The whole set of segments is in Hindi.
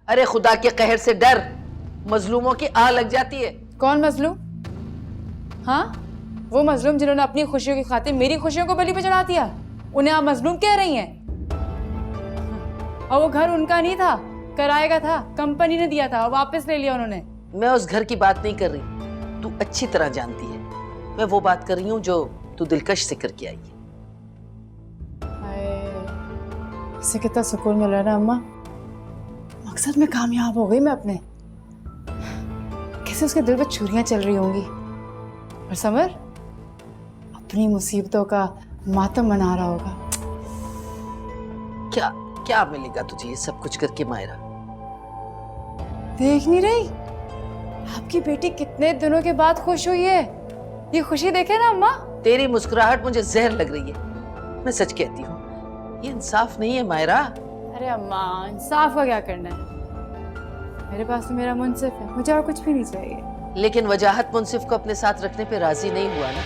अरे खुदा के कहर से डर, मजलूमों की आह लग जाती है। कौन मजलूम? हाँ, वो मजलूम जिन्होंने अपनी खुशियों की खातिर मेरी खुशियों को बलि पे चढ़ा दिया, उन्हें आप मजलूम कह रही हैं? और वो घर उनका नहीं था, किराए का था, कंपनी ने दिया था और वापस ले लिया उन्होंने। मैं उस घर की बात नहीं कर रही, तू अच्छी तरह जानती है। मैं वो बात कर रही हूँ जो तू दिलकश से करके आई है। इससे कितना सुकून मिल रहा है ना अम्मा। मकसद में कामयाब हो गई मैं अपने। कैसे उसके दिल पे छुरियां चल रही होंगी और समर अपनी मुसीबतों का मातम मना रहा होगा। क्या क्या मिलेगा तुझे ये सब कुछ करके मायरा? देख नहीं रही आपकी बेटी कितने दिनों के बाद खुश हुई है? ये खुशी देखे ना अम्मा। तेरी मुस्कुराहट मुझे जहर लग रही है, मैं सच कहती हूँ। ये इंसाफ नहीं है मायरा। अरे अम्मा, इंसाफ का क्या करना है? मेरे पास तो मेरा मुंसिफ है, मुझे और कुछ भी नहीं चाहिए। लेकिन वजाहत मुंसिफ को अपने साथ रखने पे राजी नहीं हुआ ना।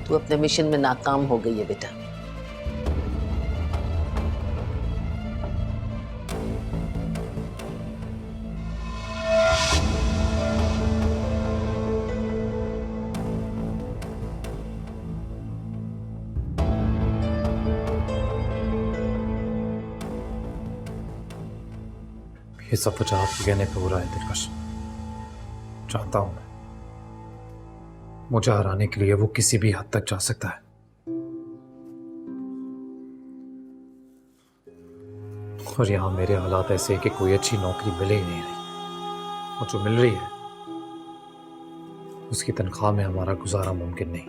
तू अपने मिशन में नाकाम हो गई है बेटा। ये सब कुछ आपके कहने पे हो रहा है दिलकश। जानता हूं मैं, मुझे हराने के लिए वो किसी भी हद तक जा सकता है। और यहां मेरे हालात ऐसे हैं कि कोई अच्छी नौकरी मिले ही नहीं रही, और जो मिल रही है उसकी तनख्वाह में हमारा गुजारा मुमकिन नहीं।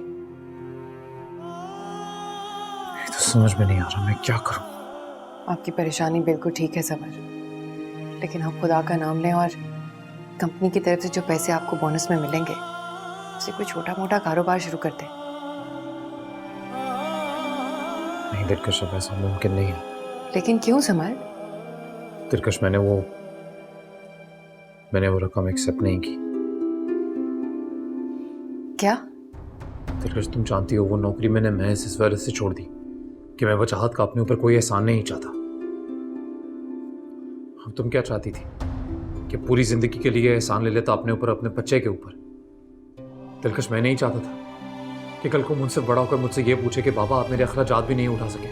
ये तो समझ में नहीं आ रहा मैं क्या करूं। आपकी परेशानी बिल्कुल ठीक है समर, लेकिन आप खुदा का नाम लें और कंपनी की तरफ से जो पैसे आपको बोनस में मिलेंगे उसे कोई छोटा मोटा कारोबार शुरू कर दें। नहीं दिलकश, अब ऐसा मुमकिन नहीं है। लेकिन क्यों समर? दिलकश, मैंने वो रकम एक्सेप्ट नहीं की। क्या? दिलकश, तुम जानती हो वो नौकरी मैंने महज इस वजह से छोड़ दी कि मैं वजाहत का अपने ऊपर कोई एहसान नहीं चाहता। अब तुम क्या चाहती थी कि पूरी जिंदगी के लिए एहसान ले लेता अपने ऊपर, अपने बच्चे के ऊपर? दिलकश, मैं नहीं चाहता था कि कल को मुझसे बड़ा होकर मुझसे ये पूछे कि बाबा आप मेरे अखराजात भी नहीं उठा सके।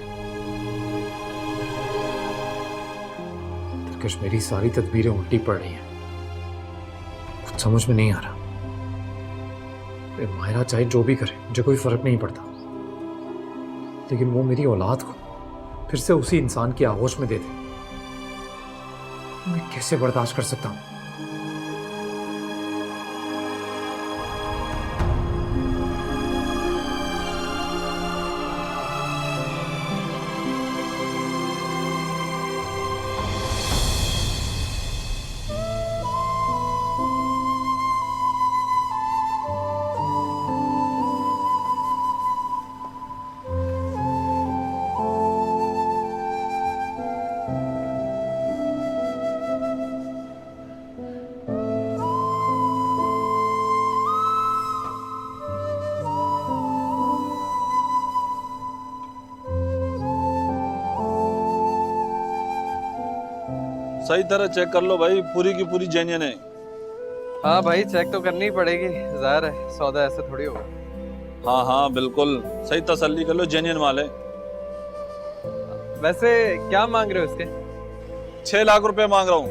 दिलकश, मेरी सारी तदबीरें उल्टी पड़ रही हैं, कुछ समझ में नहीं आ रहा। मायरा चाहे जो भी करे मुझे कोई फर्क नहीं पड़ता, लेकिन वो मेरी औलाद को फिर से उसी इंसान की आगोश में दे दे, मैं कैसे बर्दाश्त कर सकता हूं? सही तरह चेक कर लो भाई, पूरी की पूरी जेन्युइन है। हाँ भाई, चेक तो करनी ही पड़ेगी, जाहिर है सौदा ऐसे थोड़ी होगा। हाँ हाँ बिल्कुल सही तसल्ली कर लो, जेन्युइन माल है। वैसे क्या मांग रहे हो इसके? 6 लाख रुपए मांग रहा हूँ।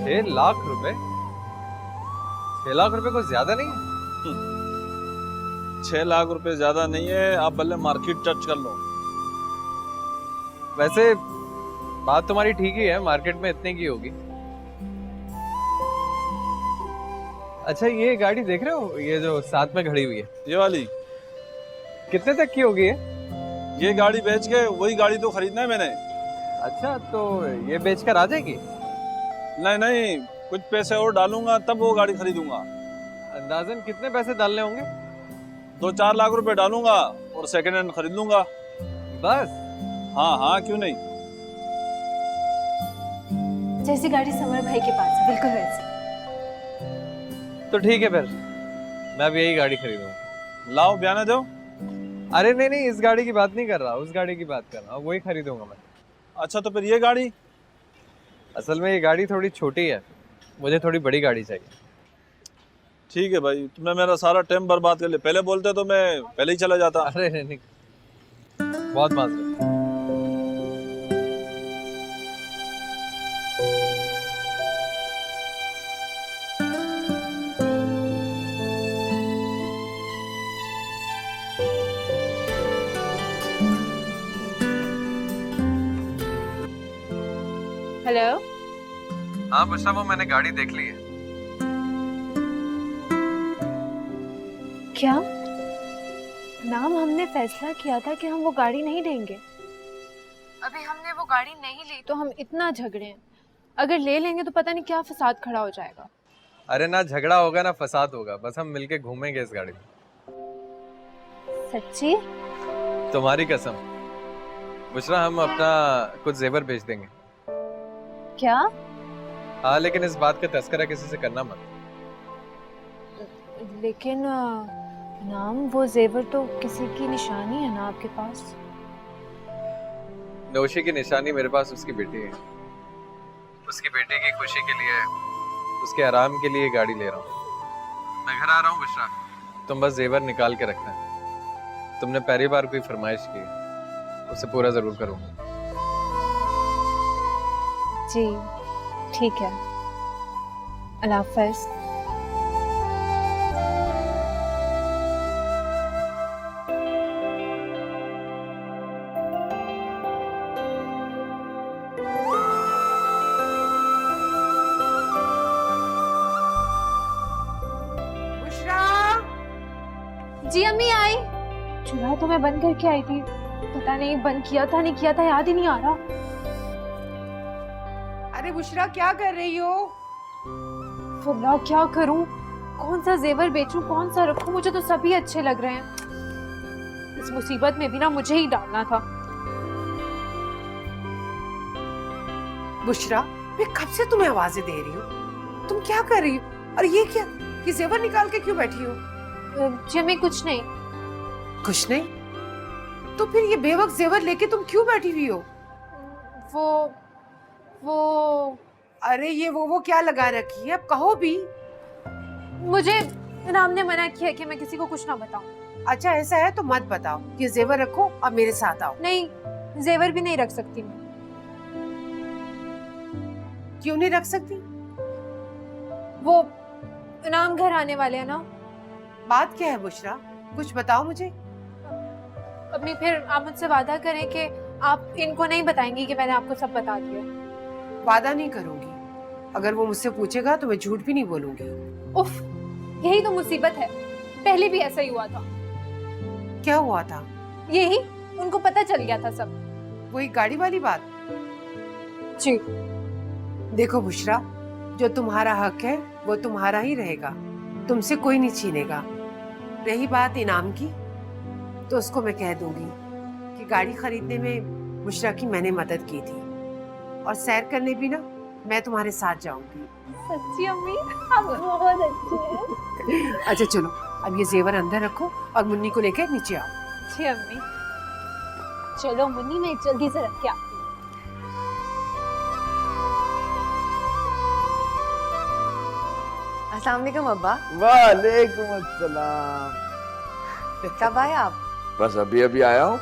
6 लाख रुपए? 6 लाख रुपए कुछ ज्यादा नहीं है? 6 लाख रुपए ज्यादा नहीं है, आप पहले मार्केट टच कर लो। वैसे बात तुम्हारी ठीक ही है, मार्केट में इतने की होगी। अच्छा ये गाड़ी देख रहे हो, ये जो साथ में खड़ी हुई है, ये वाली कितने तक की होगी ये? ये गाड़ी बेच के वही गाड़ी तो खरीदना है मैंने। अच्छा तो ये बेचकर आ जाएगी? नहीं नहीं, कुछ पैसे और डालूंगा तब वो गाड़ी खरीदूंगा। अंदाजन कितने पैसे डालने होंगे? 2-4 लाख रुपए डालूंगा और सेकंड हैंड खरीद लूंगा। बस? हाँ हाँ, क्यों नहीं। जैसी गाड़ी समर भाई के पास है, बिल्कुल वैसी। तो ठीक है फिर, मैं भी यही गाड़ी खरीदूंगा। लाओ बयाना दो। अरे नहीं नहीं, इस गाड़ी की बात नहीं कर रहा, उस गाड़ी की बात कर रहा हूँ, वही खरीदूंगा मैं। अच्छा तो फिर ये गाड़ी? असल में ये गाड़ी थोड़ी छोटी है, मुझे थोड़ी बड़ी गाड़ी चाहिए। ठीक है भाई, तुमने मेरा सारा टाइम बर्बाद कर लिया। पहले बोलते तो मैं पहले ही चला जाता। अरे नहीं नहीं, बहुत माजूर। हेलो। हाँ बुशरा, वो मैंने गाड़ी देख ली है। क्या नाम, हमने फैसला किया था कि हम वो गाड़ी नहीं लेंगे। अभी हमने वो गाड़ी नहीं ली तो हम इतना झगड़े हैं। अगर ले लेंगे तो पता नहीं क्या फसाद खड़ा हो जाएगा। अरे ना झगड़ा होगा ना फसाद होगा, बस हम मिलके घूमेंगे इस गाड़ी में। सच्ची? तुम्हारी कसम बुशरा, हम अपना कुछ जेवर बेच देंगे। क्या? हाँ, लेकिन इस बात का तस्करा किसी से करना मत। लेकिन नाम, वो जेवर तो किसी की निशानी है ना आपके पास? नौशी की निशानी मेरे पास उसकी बेटी है। उसकी बेटे की खुशी के लिए, उसके आराम के लिए गाड़ी ले रहा हूँ। मैं घर आ रहा हूँ बुशरा, तुम बस जेवर निकाल के रखना है। तुमने पहली बार कोई फरमाइश की, उसे पूरा जरूर करूँगा। जी ठीक है, अल्लाह हाफ़िज़। जी अम्मी आई। चूल्हा तो मैं बंद करके आई थी, पता नहीं बंद किया था नहीं किया था, याद ही नहीं आ रहा। अरे बुशरा, क्या कर रही हो? फुल्ला क्या करूं, कौन सा जेवर बेचूं, कौन सा रखूं? मुझे तो सभी अच्छे लग रहे हैं। इस मुसीबत में भी ना मुझे ही डालना था। बुशरा, मैं कब से तुम्हें आवाजें दे रही हूँ, तुम क्या कर रही हो? और ये क्या, ये जेवर निकाल के क्यों बैठी हो? जी अम्मी कुछ नहीं। कुछ नहीं? तो फिर ये बेवक्त जेवर लेके तुम क्यों बैठी हुई हो? वो अरे ये वो क्या लगा रखी है, अब कहो भी। मुझे राम ने मना किया कि मैं किसी को कुछ ना बताऊं। अच्छा ऐसा है तो मत बताओ, ये जेवर रखो और मेरे साथ आओ। नहीं, जेवर भी नहीं रख सकती मैं। क्यों नहीं रख सकती? वो राम घर आने वाले हैं ना। बात क्या है बुशरा, कुछ बताओ मुझे। अम्मी फिर आप मुझसे वादा करें कि आप इनको नहीं बताएंगी कि मैंने आपको सब बता दिया। वादा नहीं करूंगी, अगर वो मुझसे पूछेगा तो मैं झूठ भी नहीं बोलूंगी। उफ, यही तो मुसीबत है, पहले भी ऐसा ही हुआ था। क्या हुआ था? यही, उनको पता चल गया था सब। वही गाड़ी वाली बात? जी। देखो बुशरा, जो तुम्हारा हक है वो तुम्हारा ही रहेगा, तुमसे कोई नहीं छीनेगा। रही बात इनाम की, तो उसको मैं कह दूंगी कि गाड़ी खरीदने में बुशरा की मैंने मदद की थी, और सैर करने भी ना मैं तुम्हारे साथ जाऊंगी। सच्ची अम्मी, आप बहुत अच्छी हैं। अच्छा चलो, अब ये जेवर अंदर रखो और मुन्नी को लेकर नीचे आओ। जी अम्मी। चलो मुन्नी, मैं जल्दी से रख के आती हूँ। अस्सलाम वालेकुम अब्बा। वालेकुम अस्सलाम। कब आए आप? बस अभी अभी आया हूँ।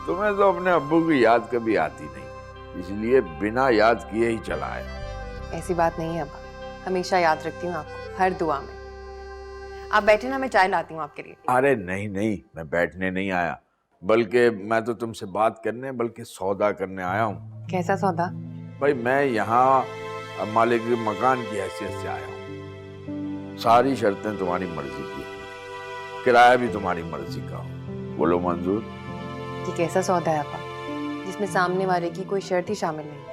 तुम्हें तो अपने अब्बू की याद कभी आती नहीं, इसलिए बिना याद किए ही चला आया। ऐसी बात नहीं है अब्बा, हमेशा याद रखती हूँ आपको हर दुआ में। आप बैठे ना, मैं चाय लाती हूँ आपके लिए। अरे नहीं नहीं, मैं बैठने नहीं आया, बल्कि मैं तो तुमसे बात करने बल्कि सौदा करने आया हूँ। कैसा सौदा? भाई मैं यहाँ मालिक मकान की हैसियत से आया हूँ। सारी शर्तें तुम्हारी मर्जी की, किराया भी तुम्हारी मर्जी का हो, बोलो मंजूर? ये कैसा सौदा है अब्बा जिसमें सामने वाले की कोई शर्त ही शामिल नहीं?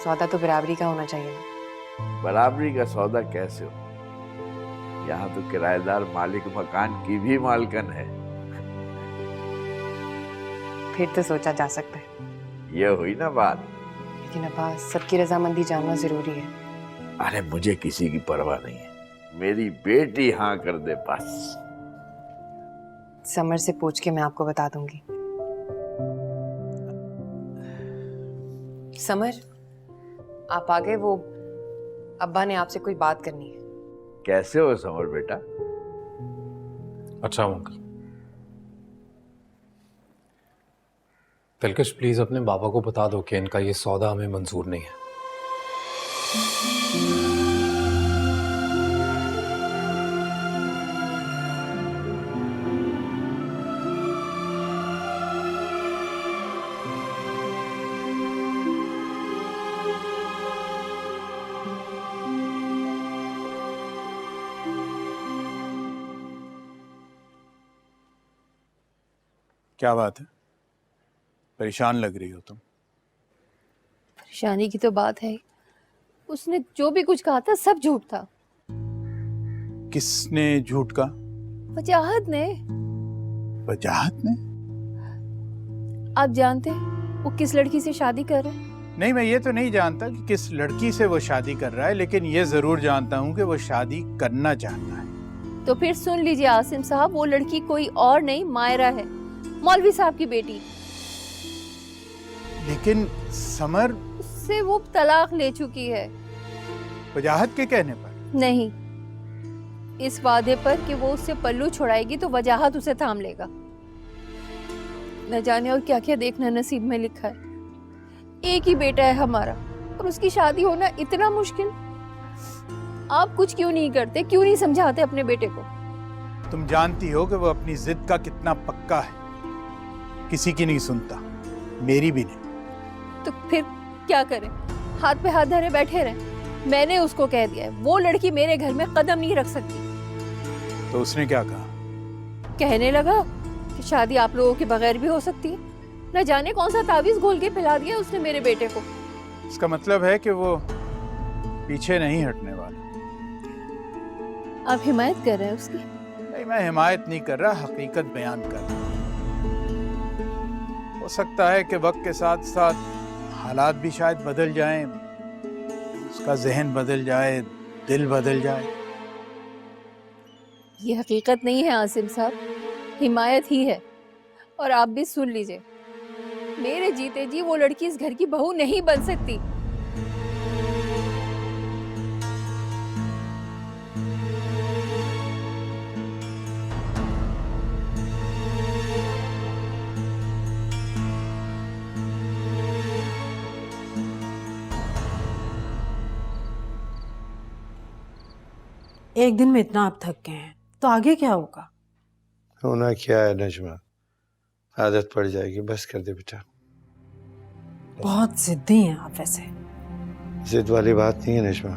सौदा तो बराबरी का होना चाहिए ना। बराबरी का सौदा कैसे हो? यहाँ तो किराएदार मालिक मकान की भी मालकन है। फिर तो सोचा जा सकता है, ये हुई ना बात। लेकिन अब्बा सबकी रजामंदी जानना जरूरी है। अरे मुझे किसी की परवाह नहीं है, मेरी बेटी हाँ कर दे बस। समर से पूछ के मैं आपको बता दूंगी। समर, आप आ गए। वो अब्बा ने आपसे कोई बात करनी है। कैसे हो समर बेटा? अच्छा अंकल। दिलकश प्लीज अपने बाबा को बता दो कि इनका ये सौदा हमें मंजूर नहीं है। क्या बात है, परेशान लग रही हो तुम? परेशानी की तो बात है, उसने जो भी कुछ कहा था सब झूठ था। किसने झूठ कहा? वजाहत ने। वजाहत ने? आप जानते हैं वो किस लड़की से शादी कर रहा है? नहीं, मैं ये तो नहीं जानता कि किस लड़की से वो शादी कर रहा है, लेकिन ये जरूर जानता हूँ कि वो शादी करना चाहता है। तो फिर सुन लीजिए आसिम साहब, वो लड़की कोई और नहीं मायरा है, मौलवी साहब की बेटी। लेकिन समर उससे वो तलाक ले चुकी है। वजाहत के कहने पर? नहीं, इस वादे पर कि वो उससे पल्लू छुड़ाएगी तो वजाहत उसे थाम लेगा। न जाने और क्या क्या देखना नसीब में लिखा है। एक ही बेटा है हमारा और उसकी शादी होना इतना मुश्किल। आप कुछ क्यों नहीं करते, क्यों नहीं समझाते अपने बेटे को? तुम जानती हो कि वो अपनी जिद का कितना पक्का है, किसी की नहीं सुनता, मेरी भी नहीं। तो फिर क्या करें, हाथ पे हाथ धरे बैठे रहे? मैंने उसको कह दिया है वो लड़की मेरे घर में कदम नहीं रख सकती। तो उसने क्या कहा? कहने लगा कि शादी आप लोगों के बगैर भी हो सकती है। न जाने कौन सा तावीज घोल के पिला दिया उसने मेरे बेटे को। इसका मतलब है कि वो पीछे नहीं हटने वाला। आप हिमायत कर रहे हैं उसकी? नहीं, मैं हिमायत नहीं कर रहा, हकीकत बयान कर रहा। हो सकता है कि वक्त के साथ साथ हालात भी शायद बदल जाएं, उसका जहन बदल जाए, दिल बदल जाए। ये हकीकत नहीं है आसिम साहब, हिमायत ही है। और आप भी सुन लीजिए, मेरे जीते जी वो लड़की इस घर की बहू नहीं बन सकती। एक दिन में इतना आप थक गए हैं तो आगे क्या होगा? होना क्या है नजमा, आदत पड़ जाएगी, बस कर दे बेटा। बहुत जिद्दी हैं आप वैसे। जिद वाली बात नहीं है नजमा,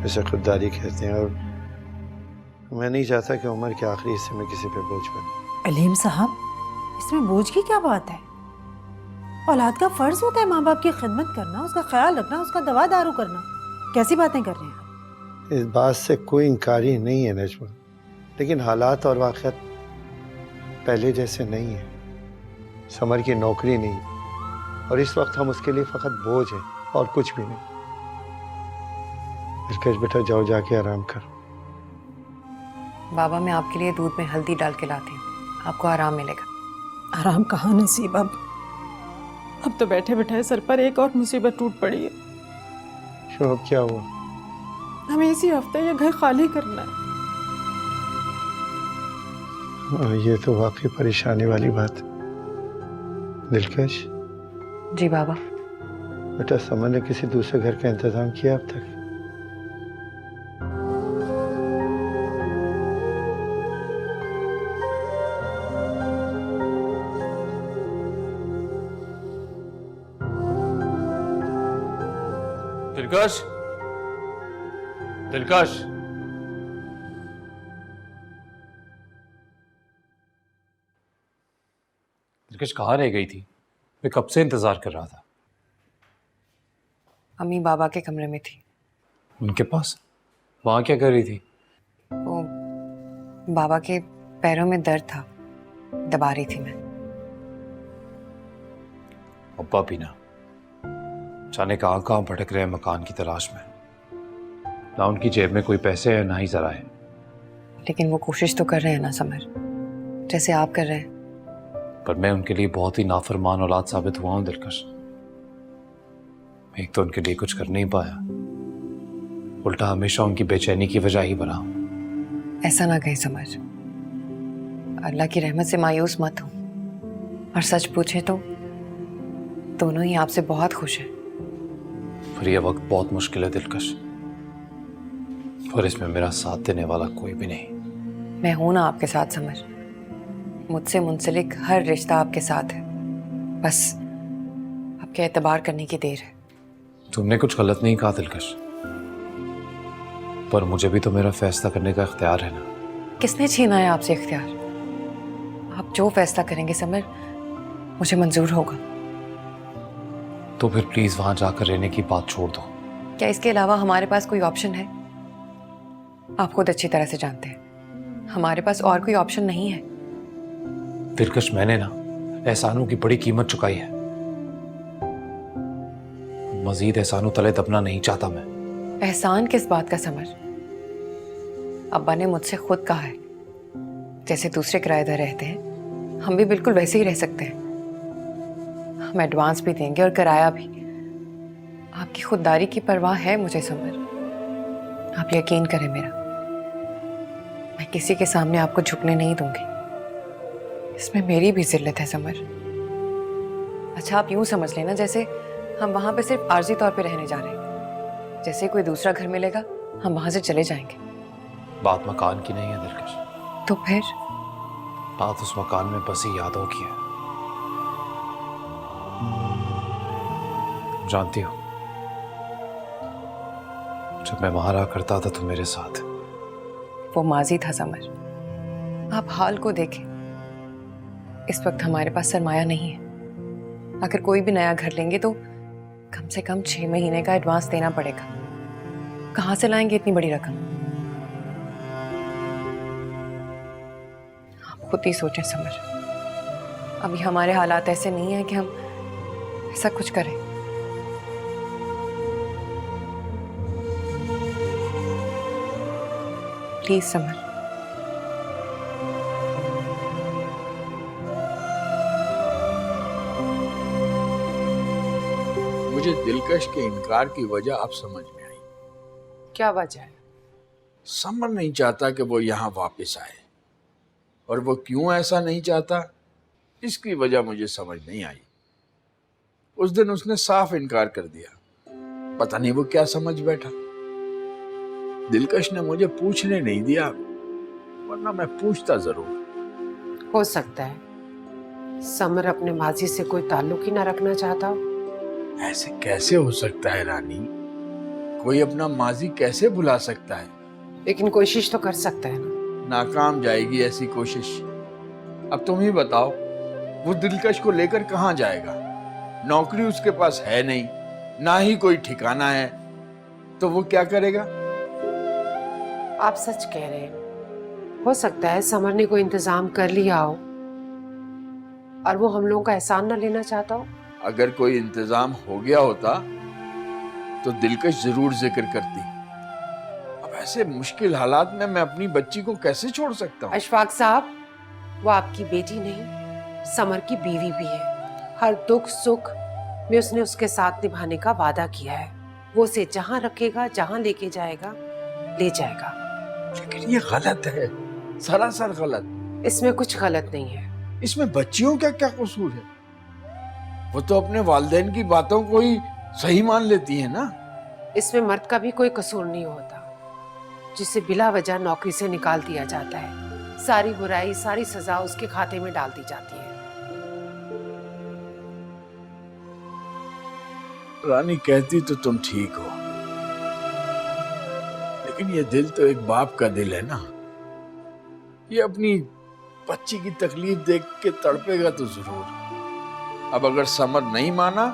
वैसे खुददारी कहते हैं, और मैं नहीं चाहता कि उम्र के आखिरी हिस्से में किसी पे बोझ बने। अलीम साहब, इसमें बोझ की क्या बात है? औलाद का फर्ज होता है माँ बाप की खिदमत करना, उसका ख्याल रखना, उसका दवा दारू करना। कैसी बातें कर रहे हैं आप? इस बात से कोई इनकारी नहीं है नजमा, लेकिन हालात और वाक़यात पहले जैसे नहीं है। समर की नौकरी नहीं, और इस वक्त हम उसके लिए फ़कत बोझ हैं और कुछ भी नहीं। दिलकश बेटा, जाओ जाके आराम कर। बाबा, मैं आपके लिए दूध में हल्दी डाल के लाती हूँ, आपको आराम मिलेगा। आराम कहाँ नसीब अब तो बैठे बैठे सर पर एक और मुसीबत टूट पड़ी है। क्यों, अब क्या हुआ? हमें इसी हफ्ते ये घर खाली करना है। ये तो वाकई परेशानी वाली बात। दिलकश। जी बाबा। बेटा, समर ने किसी दूसरे घर का इंतजाम किया अब तक? दिलकश, दिलकश, दिलकश कहाँ रह गई थी? मैं कब से इंतजार कर रहा था। अम्मी बाबा के कमरे में थी। उनके पास? वहां क्या कर रही थी? बाबा के पैरों में दर्द था, दबा रही थी मैं। अब्बा भी ना जाने कहाँ भटक रहे हैं मकान की तलाश में। ना उनकी जेब में कोई पैसे है ना ही जरा है। लेकिन वो कोशिश तो कर रहे हैं ना समर, जैसे आप कर रहे हैं। पर मैं उनके लिए बहुत ही नाफरमान औलाद साबित हुआ हूं दिलकश। एक तो उनके लिए कुछ कर नहीं पाया, उल्टा हमेशा उनकी बेचैनी की वजह ही बना। ऐसा ना कहे समर, अल्लाह की रहमत से मायूस मत हो। और सच पूछे तो दोनों ही आपसे बहुत खुश हैं। पर यह वक्त बहुत मुश्किल है दिलकश, और इसमें मेरा साथ देने वाला कोई भी नहीं। मैं हूं ना आपके साथ समर। मुझसे मुंसलिक हर रिश्ता आपके साथ है, बस आपके एतबार करने की देर है। तुमने कुछ गलत नहीं कहा दिलकश, पर मुझे भी तो मेरा फैसला करने का इख्तियार है ना। किसने छीना है आपसे इख्तियार? आप जो फैसला करेंगे समर, मुझे मंजूर होगा। तो फिर प्लीज वहां जाकर रहने की बात छोड़ दो। क्या इसके अलावा हमारे पास कोई ऑप्शन है? आप खुद अच्छी तरह से जानते हैं हमारे पास और कोई ऑप्शन नहीं है। दिलकश, मैंने ना एहसानों की बड़ी कीमत चुकाई है। मजीद एहसानों तले दबना नहीं चाहता मैं। एहसान किस बात का समर? अब्बा ने मुझसे खुद कहा है, जैसे दूसरे किराएदार रहते हैं हम भी बिल्कुल वैसे ही रह सकते हैं। हम एडवांस भी देंगे और किराया भी। आपकी खुददारी की परवाह है मुझे समर, आप यकीन करें मेरा। मैं किसी के सामने आपको झुकने नहीं दूंगी, इसमें मेरी भी जिल्लत है समर। अच्छा, आप यूं समझ लेना जैसे हम वहां पे सिर्फ आर्जी तौर पे रहने जा रहे हैं। जैसे कोई दूसरा घर मिलेगा हम वहां से चले जाएंगे। बात मकान की नहीं है दिलकश, तो फिर बात उस मकान में बसी यादों की है। जानती हो, जब मैं वहां रहा करता था तो मेरे साथ वो माजी था समर। आप हाल को देखें, इस वक्त हमारे पास सरमाया नहीं है। अगर कोई भी नया घर लेंगे तो कम से कम 6 महीने का एडवांस देना पड़ेगा। कहां से लाएंगे इतनी बड़ी रकम? आप खुद ही सोचें समर। अभी हमारे हालात ऐसे नहीं है कि हम ऐसा कुछ करें। Please summer. मुझे दिलकश के इनकार की वजह अब समझ में आई। क्या वजह है? समर नहीं चाहता कि वो यहाँ वापस आए, और वो क्यों ऐसा नहीं चाहता इसकी वजह मुझे समझ नहीं आई। उस दिन उसने साफ इनकार कर दिया, पता नहीं वो क्या समझ बैठा। दिलकश ने मुझे पूछने नहीं दिया, वरना मैं पूछता जरूर। हो सकता है समर अपने माजी से कोई ताल्लुक ही ना रखना चाहता हो। ऐसे कैसे हो सकता है रानी? कोई अपना माजी कैसे भुला सकता है? लेकिन कोशिश तो कर सकता है ना। नाकाम जाएगी ऐसी कोशिश। अब तुम ही बताओ, वो दिलकश को लेकर कहाँ जाएगा? नौकरी उसके पास है नहीं, ना ही कोई ठिकाना है, तो वो क्या करेगा? आप सच कह रहे हैं। हो सकता है समर ने कोई इंतजाम कर लिया हो और वो हम लोगों का एहसान ना लेना चाहता हो। अगर कोई इंतजाम हो गया होता तो दिलकश जरूर जिक्र करती। अब ऐसे मुश्किल हालात में मैं अपनी बच्ची को कैसे छोड़ सकता हूँ? अशफाक साहब, वो आपकी बेटी नहीं, समर की बीवी भी है। हर दुख सुख में उसने उसके साथ निभाने का वादा किया है। वो उसे जहाँ रखेगा, जहाँ लेके जाएगा, ले जाएगा। लेकिन ये गलत है, सरासर गलत। इसमें कुछ गलत नहीं है। इसमें बच्चियों का क्या कसूर है? वो तो अपने वालिदैन की बातों को ही सही मान लेती है ना। इसमें मर्द का भी कोई कसूर नहीं होता, जिसे बिला वजह नौकरी से निकाल दिया जाता है। सारी बुराई, सारी सजा उसके खाते में डाल दी जाती है। रानी कहती तो तुम ठीक हो, लेकिन ये दिल तो एक बाप का दिल है ना। ये अपनी बच्ची की तकलीफ देख के तड़पेगा तो जरूर। अब अगर समर नहीं माना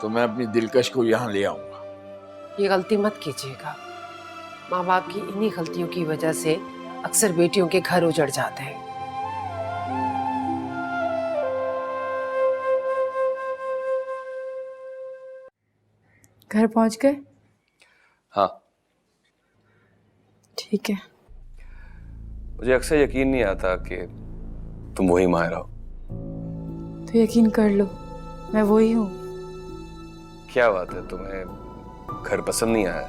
तो मैं अपनी दिलकश को यहाँ ले आऊंगा। ये गलती मत कीजिएगा। माँ बाप की इन्हीं गलतियों की वजह से अक्सर बेटियों के घर उजड़ जाते हैं। घर पहुंच गए? हाँ, ठीक है। मुझे अक्सर यकीन नहीं आता कि तुम वही माहिरा हो। तो यकीन कर लो, मैं वही हूँ। क्या बात है, तुम्हें घर पसंद नहीं आया?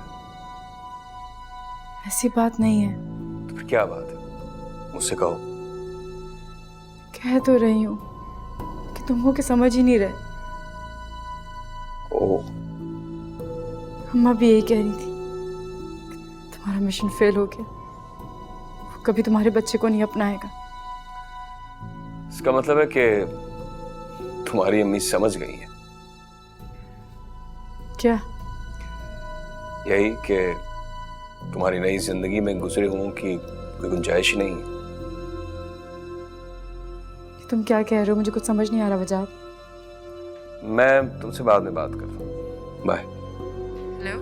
ऐसी बात नहीं है। तो फिर क्या बात है, मुझसे कहो। कह तो रही हूँ कि तुम हो कि समझ ही नहीं रहे। ओह, अम्मा भी यही कह रही थी, तुम्हारा मिशन फेल हो गया, वो कभी तुम्हारे बच्चे को नहीं अपनाएगा। इसका मतलब है कि तुम्हारी अम्मी समझ गई है। क्या? यही कि तुम्हारी नई जिंदगी में गुजरे हुओं की कोई गुंजाइश ही नहीं है। तुम क्या कह रहे हो, मुझे कुछ समझ नहीं आ रहा वजाद। मैं तुमसे बाद में बात करता हूँ। बाय। हेलो।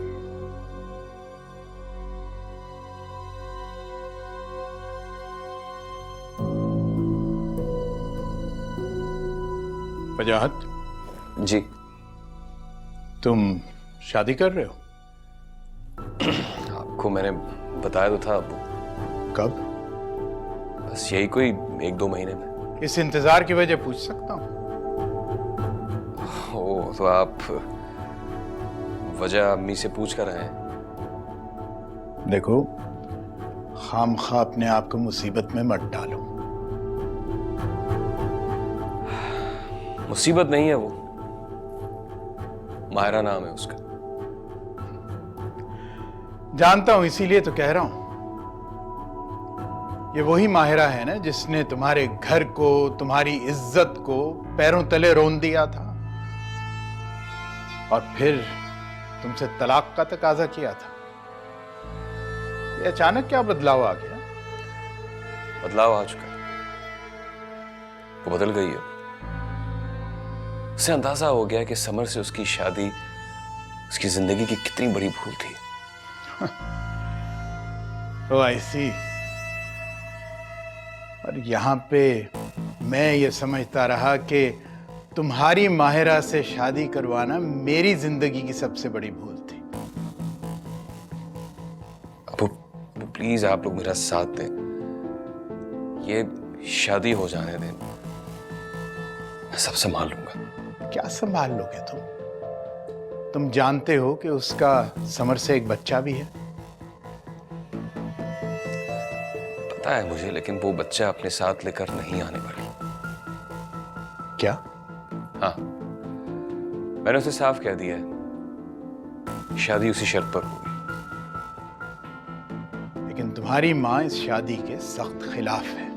वजाहत, जी। तुम शादी कर रहे हो? आपको मैंने बताया तो था अब्बू। कब? बस यही कोई 1-2 महीने में। इस इंतजार की वजह पूछ सकता हूँ? ओ, तो आप वजह अम्मी से पूछ कर आए हैं? देखो, खामखा अपने आप को मुसीबत में मत डालो। मुसीबत नहीं है वो, माहिरा नाम है उसका। जानता हूं, इसीलिए तो कह रहा हूं। ये वही माहिरा है ना जिसने तुम्हारे घर को, तुम्हारी इज्जत को पैरों तले रोन दिया था और फिर तुमसे तलाक का तकाजा किया था। ये अचानक क्या बदलाव आ गया? बदलाव आ चुका है, वो बदल गई है। उसे अंदाजा हो गया कि समर से उसकी शादी उसकी जिंदगी की कितनी बड़ी भूल थी। ओ आई सी। और यहां पे मैं ये समझता रहा कि तुम्हारी माहिरा से शादी करवाना मेरी जिंदगी की सबसे बड़ी भूल थी। अब प्लीज आप लोग मेरा साथ दें, ये शादी हो जाने दें, मैं सब संभाल लूंगा। क्या संभाल लोगे तुम? तुम जानते हो कि उसका समर से एक बच्चा भी है। पता है मुझे, लेकिन वो बच्चा अपने साथ लेकर नहीं आने वाली। क्या? हाँ, मैंने उसे साफ कह दिया है, शादी उसी शर्त पर होगी। लेकिन तुम्हारी माँ इस शादी के सख्त खिलाफ है।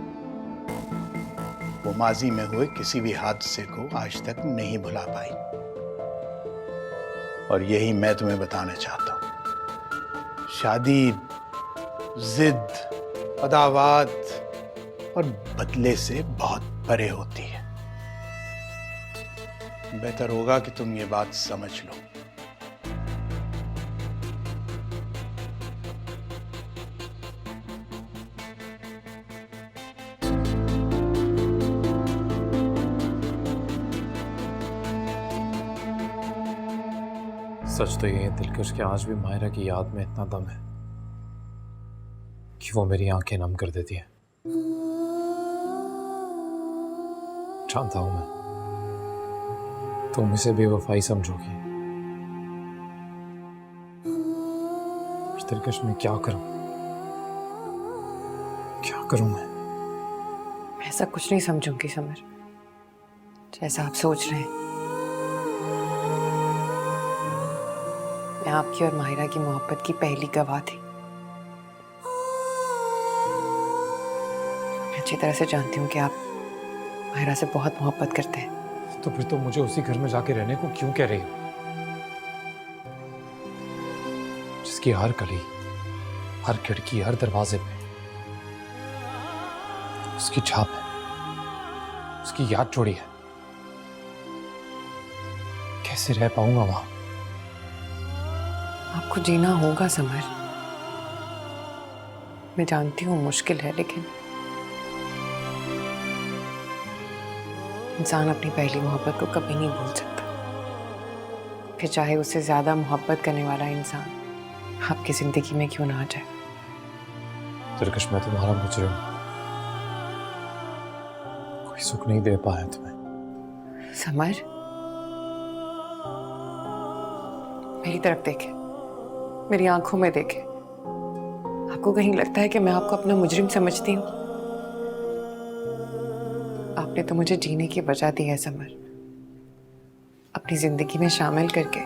वो माजी में हुए किसी भी हादसे को आज तक नहीं भुला पाई, और यही मैं तुम्हें बताना चाहता हूं। शादी जिद, अदावत और बदले से बहुत परे होती है। बेहतर होगा कि तुम ये बात समझ लो। सच तो ये है दिलकश कि आज भी मायरा की याद में इतना दम है कि वो मेरी आंखें नम कर देती है। जानता हूं मैं तुम इसे बेवफाई समझोगी, दिलकश मैं क्या करूं, क्या करूं मैं ऐसा कुछ नहीं समझूंगी समर, जैसा आप सोच रहे हैं। मैं आपकी और माहिरा की मोहब्बत की पहली गवाह थी। मैं अच्छी तरह से जानती हूँ कि आप माहिरा से बहुत मोहब्बत करते हैं। तो फिर तुम मुझे उसी घर में जाके रहने को क्यों कह रही हो जिसकी हर गली, हर खिड़की, हर दरवाजे पे उसकी छाप है, उसकी याद जोड़ी है। कैसे रह पाऊंगा वहां? आपको जीना होगा समर, मैं जानती हूँ मुश्किल है, लेकिन इंसान अपनी पहली मोहब्बत को कभी नहीं भूल सकता, फिर चाहे उससे ज्यादा मोहब्बत करने वाला इंसान आपकी जिंदगी में क्यों ना आ जाए। दिलकश, मैं तुम्हारा मुजरिम हूं। कोई सुख नहीं दे पाया तुम्हें। समर, मेरी तरफ देखे, मेरी आंखों में देखे। आपको कहीं लगता है कि मैं आपको अपना मुजरिम समझती हूँ? आपने तो मुझे जीने की वजह दी है समर, अपनी जिंदगी में शामिल करके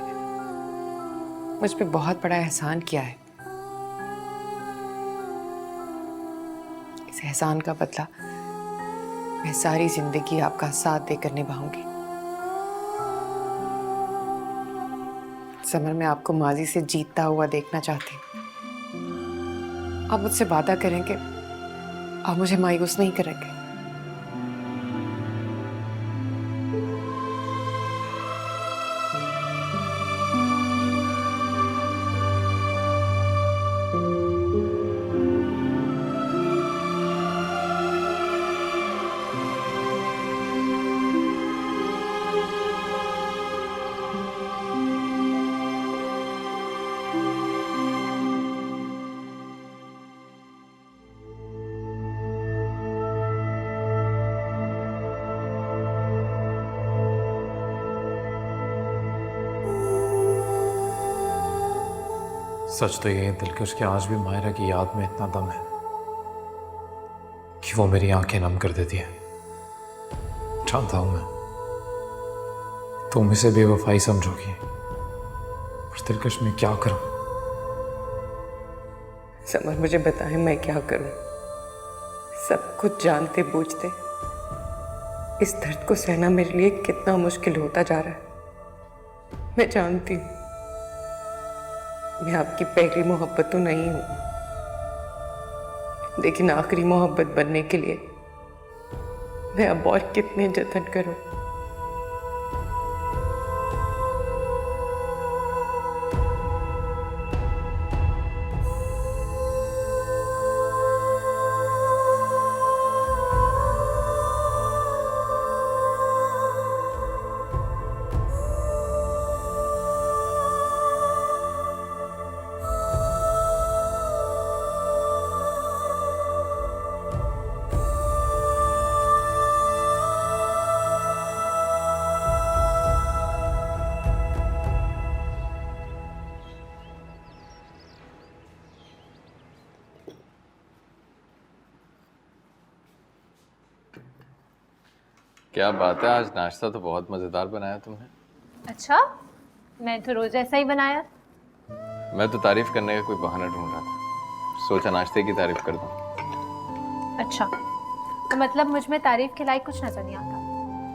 मुझ पे बहुत बड़ा एहसान किया है। इस एहसान का बदला मैं सारी जिंदगी आपका साथ देकर निभाऊंगी। समर, मैं आपको माजी से जीतता हुआ देखना चाहती हूँ। आप मुझसे वादा करें कि आप मुझे मायूस नहीं करेंगे। सच तो ये है दिलकश कि आज भी मायरा की याद में इतना दम है कि वो मेरी आंखें नम कर देती है। जानता हूं मैं तुम इसे बेवफाई समझोगी, पर दिलकश मैं क्या करूं? समर, मुझे बताएं मैं क्या करूं? सब कुछ जानते बूझते इस दर्द को सहना मेरे लिए कितना मुश्किल होता जा रहा है। मैं जानती हूं मैं आपकी पहली मोहब्बत तो नहीं हूं, लेकिन आखिरी मोहब्बत बनने के लिए मैं अब और कितने जतन करूं। क्या बात है, आज नाश्ता तो बहुत मजेदार बनाया तुमने। अच्छा, मैं तो रोज ऐसा ही बनाया। मैं तो तारीफ करने का कोई बहाना ढूंढ रहा था, सोचा नाश्ते की तारीफ कर दूं। अच्छा, तो मतलब मुझ में तारीफ के लायक कुछ नजर नहीं आता?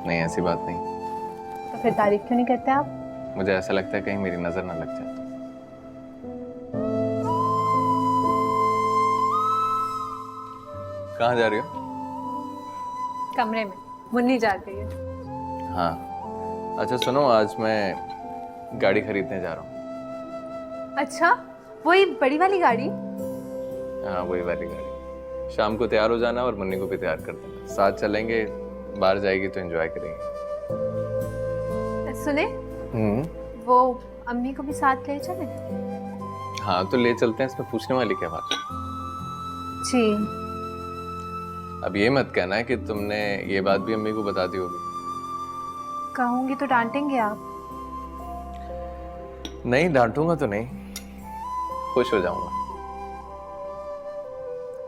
नहीं, ऐसी बात नहीं। तो फिर तारीफ क्यों नहीं करते आप? मुझे ऐसा लगता है कहीं मेरी नजर ना लग जाए। कहाँ जा रही हो? कमरे में मुन्नी जा रही है। हाँ, अच्छा सुनो, आज मैं गाड़ी खरीदने जा रहा हूँ। अच्छा, वही बड़ी वाली गाड़ी? हाँ, वही वाली गाड़ी। शाम को तैयार हो जाना और मुन्नी को भी तैयार कर देना, साथ चलेंगे। बाहर जाएगी तो एंजॉय करेंगे। सुने, वो अम्मी को भी साथ ले चले? हाँ, तो ले चलते हैं, इसमें पूछने वाली क्या बात है? जी। अब ये मत कहना है कि तुमने ये बात भी अम्मी को बता दी होगी। कहूंगी तो डांटेंगे आप? नहीं, डांटूंगा तो नहीं, खुश हो जाऊंगा।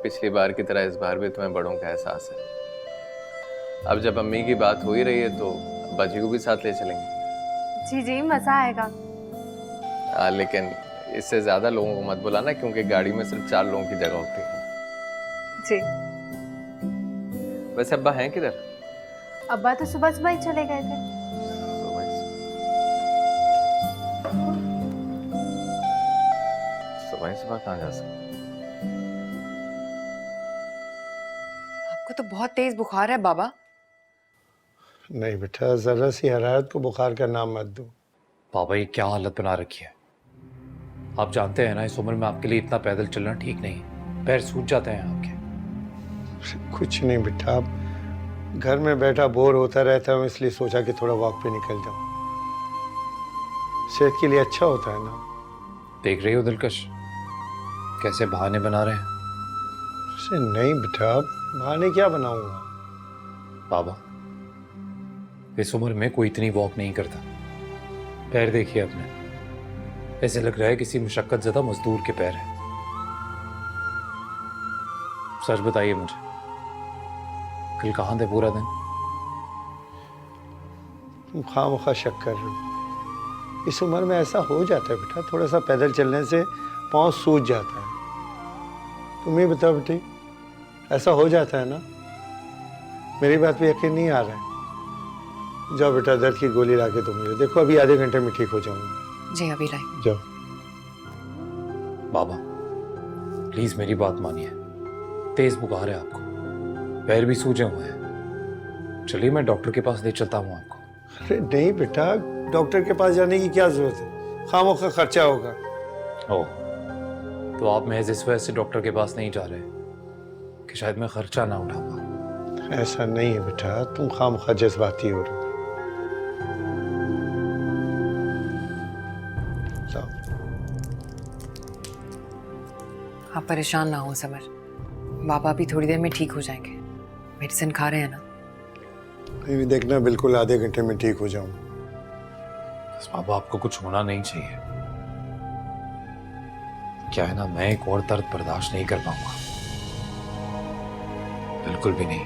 पिछली बार की तरह इस बार भी तुम्हें बड़ों का एहसास है। अब जब अम्मी की बात हो ही रही है तो अब्बा जी को भी साथ ले चलेंगे। जी जी, मजा आएगा। लेकिन इससे ज्यादा लोगों को मत बुलाना, क्योंकि गाड़ी में सिर्फ 4 लोगों की जगह होती है। जी। वैसे अब्बा हैं किधर? अब्बा तो सुबह सुबह ही चले गए थे। सुबह सुबह कहाँ जा सकते? आपको तो बहुत तेज बुखार है बाबा। नहीं बेटा, जरा सी हरारत को बुखार का नाम मत दो। बाबा, ये क्या हालत बना रखी है? आप जानते हैं ना, इस उम्र में आपके लिए इतना पैदल चलना ठीक नहीं है। पैर सूज जाते हैं आपके। कुछ नहीं बेटा, अब घर में बैठा बोर होता रहता हूँ, इसलिए सोचा कि थोड़ा वॉक पे निकल जाऊं। सेहत के लिए अच्छा होता है ना। देख रही हो दिलकश कैसे बहाने बना रहे हैं। अरे नहीं बेटा, बहाने क्या बनाऊंगा। बाबा इस उम्र में कोई इतनी वॉक नहीं करता। पैर देखिए अपने, ऐसे लग रहा है किसी मुशक्कत ज़्यादा मजदूर के पैर हैं। सच बताइए मुझे, कल कहाँ थे पूरा दिन? तुम खामखा शक कर रहे हो। इस उम्र में ऐसा हो जाता है बेटा, थोड़ा सा पैदल चलने से पाँव सूज जाता है। तुम ही बताओ बेटी, ऐसा हो जाता है ना? मेरी बात पे यकीन नहीं आ रहा है। जाओ बेटा, दर्द की गोली ला के दो मुझे। देखो अभी आधे घंटे में ठीक हो जाऊंगा। जी अभी लाई। जाओ। बाबा प्लीज मेरी बात मानिए, तेज बुखार है आपको, पैर भी सूजे हुए हैं। चलिए मैं डॉक्टर के पास ले चलता हूँ आपको। अरे नहीं बेटा, डॉक्टर के पास जाने की क्या जरूरत है, खामोखा खर्चा होगा। ओह, तो आप महज इस वजह से डॉक्टर के पास नहीं जा रहे कि शायद मैं खर्चा ना उठा पाऊँ? ऐसा नहीं है बेटा, तुम खामखा जज्बाती हो रहे हो। जाओ। आप परेशान ना हो समर, बाबा भी थोड़ी देर में ठीक हो जाएंगे। मेडिसिन खा रहे हैं ना? अभी भी देखना, बिल्कुल आधे घंटे में ठीक हो जाऊं। बस बाबा आपको कुछ होना नहीं चाहिए। क्या है ना, मैं एक और दर्द बर्दाश्त नहीं कर पाऊंगा, बिल्कुल भी नहीं।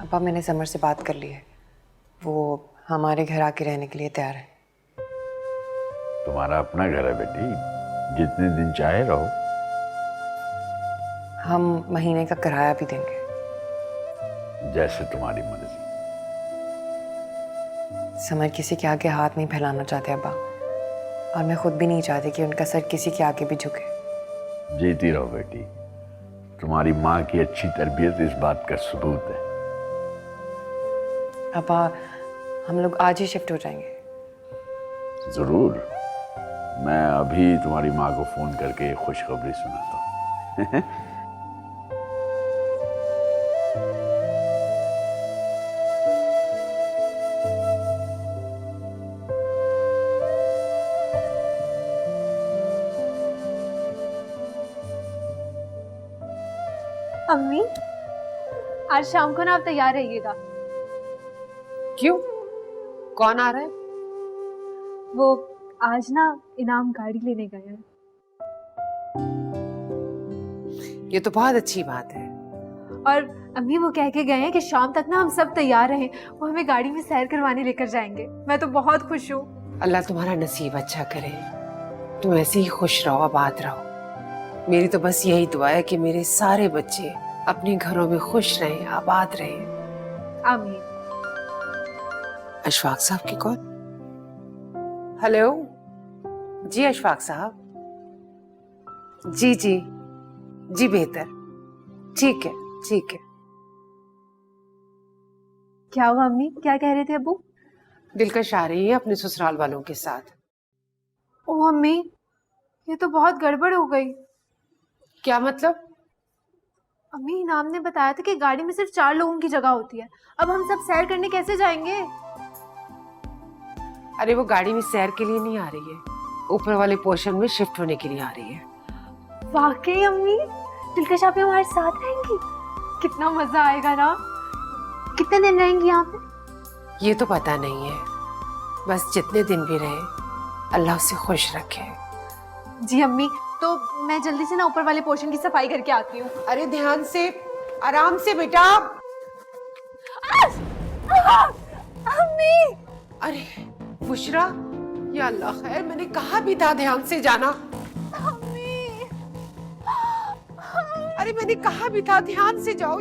अब्बा मैंने समर से बात कर ली है, वो हमारे घर आके रहने के लिए तैयार है। तुम्हारा अपना घर है बेटी, जितने दिन चाहे रहो। हम महीने का किराया भी देंगे। जैसे तुम्हारी मर्जी। समर किसी के आगे हाथ नहीं फैलाना चाहते अब्बा, और मैं खुद भी नहीं चाहती कि उनका सर किसी के आगे भी झुके। जीती रहो बेटी, तुम्हारी माँ की अच्छी तरबियत इस बात का सबूत है। अब्बा हम लोग आज ही शिफ्ट हो जाएंगे। जरूर, मैं अभी तुम्हारी माँ को फोन करके खुशखबरी सुनाता हूँ। अम्मी आज शाम को ना आप तैयार रहिएगा। क्यों? कौन आ रहा है? वो आज ना इनाम गाड़ी लेने गए हैं। ये तो बहुत अच्छी बात है। और अम्मी वो कह के गए हैं कि शाम तक ना हम सब तैयार रहें, वो हमें गाड़ी में सैर करवाने लेकर जाएंगे। मैं तो बहुत खुश हूँ। अल्लाह तुम्हारा नसीब अच्छा करे, तुम ऐसे ही खुश रहो, आबाद रहो। मेरी तो बस यही दुआ है कि मेरे सारे बच्चे अपने घरों में खुश रहें, आबाद रहें। आमीन। अशफाक साहब की कॉल। हेलो जी अशफाक साहब। जी जी जी बेहतर, ठीक है ठीक है। क्या हुआ अम्मी, क्या कह रहे थे अब्बू? दिलकश आ रही है अपने ससुराल वालों के साथ। ओह अम्मी, ये तो बहुत गड़बड़ हो गई। क्या मतलब? अम्मी इनाम ने बताया था कि गाड़ी में सिर्फ 4 लोगों की जगह होती है। अब हम सब सैर करने कैसे जाएंगे? अरे वो गाड़ी में सैर के लिए नहीं आ रही है, ऊपर वाले पोर्शन में शिफ्ट होने के लिए आ रही है। वाकई अम्मी, दिलकश आप हमारे साथ रहेंगी? कितना मजा आएगा ना। कितने दिन रहेंगी यहाँ पे? ये तो पता नहीं है, बस जितने दिन भी रहे अल्लाह उसे खुश रखे। जी अम्मी, तो मैं जल्दी से ना ऊपर वाले पोर्शन की सफाई करके आती हूँ। अरे ध्यान से, आराम से बेटा। अम्मी! अरे बुशरा, या अल्लाह खैर, मैंने कहा भी था ध्यान से जाना। अरे मैंने कहा भी था ध्यान से जाओ।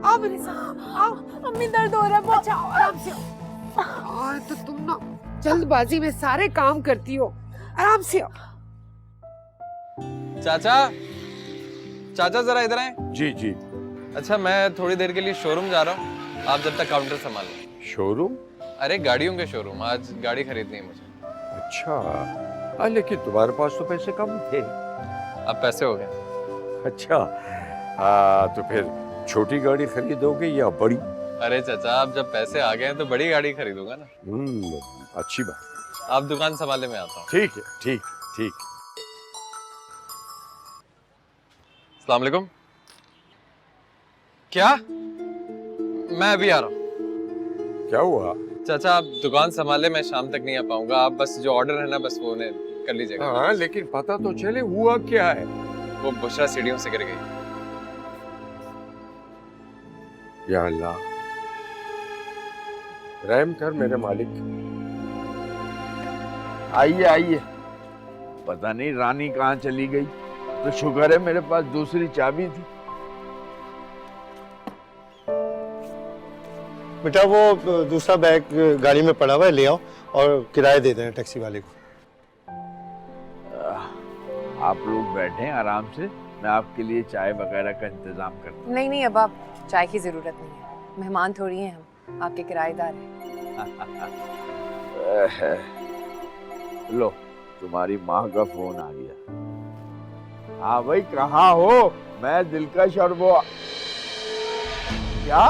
आओ मेरे साथ, आओ। अम्मी दर्द हो रहा है, बचाओ। आराम से आओ। तो तुम ना जल्दबाजी में सारे काम करती हो, आराम से आओ। चाचा, चाचा जरा इधर आए। जी जी। अच्छा, मैं थोड़ी देर के लिए शोरूम जा रहा हूँ, आप जब तक काउंटर संभाल लो। शोरूम? अरे गाड़ियों के शोरूम, आज गाड़ी खरीदनी है मुझे। अच्छा, लेकिन तुम्हारे पास तो पैसे कम थे। अब पैसे हो गए। अच्छा, तो फिर छोटी गाड़ी खरीदोगे या बड़ी? अरे चाचा, अब जब पैसे आ गए हैं तो बड़ी गाड़ी खरीदूंगा ना। अच्छी बात। आप दुकान संभाले, मैं आता हूँ। ठीक है, ठीक ठीक। अस्सलाम वालेकुम। क्या? मैं अभी आ रहा हूँ। क्या हुआ? चाचा, आप दुकान संभाले, मैं शाम तक नहीं आ पाऊंगा। आप बस जो ऑर्डर है ना, बस वो उन्हें कर लीजिएगा। हाँ, लेकिन पता तो चले हुआ क्या है। वो बुशरा सीढ़ियों से गिर गई। या अल्लाह, रहम कर मेरे मालिक। आइए आइए। पता नहीं रानी कहाँ चली गई, तो शुक्र है मेरे पास दूसरी चाबी थी। बेटा वो दूसरा बैग गाड़ी में पड़ा हुआ है, ले आओ और किराया दे देना टैक्सी वाले को। आप लोग बैठे आराम से, मैं आपके लिए चाय वगैरह का इंतजाम करता हूँ। नहीं नहीं, अब आप चाय की जरूरत नहीं है, मेहमान थोड़ी हैं हम, आपके किराएदार हैं। लो, तुम्हारी माँ का फोन आ गया। हाँ भाई, कहाँ हो? मैं दिलकश और वो क्या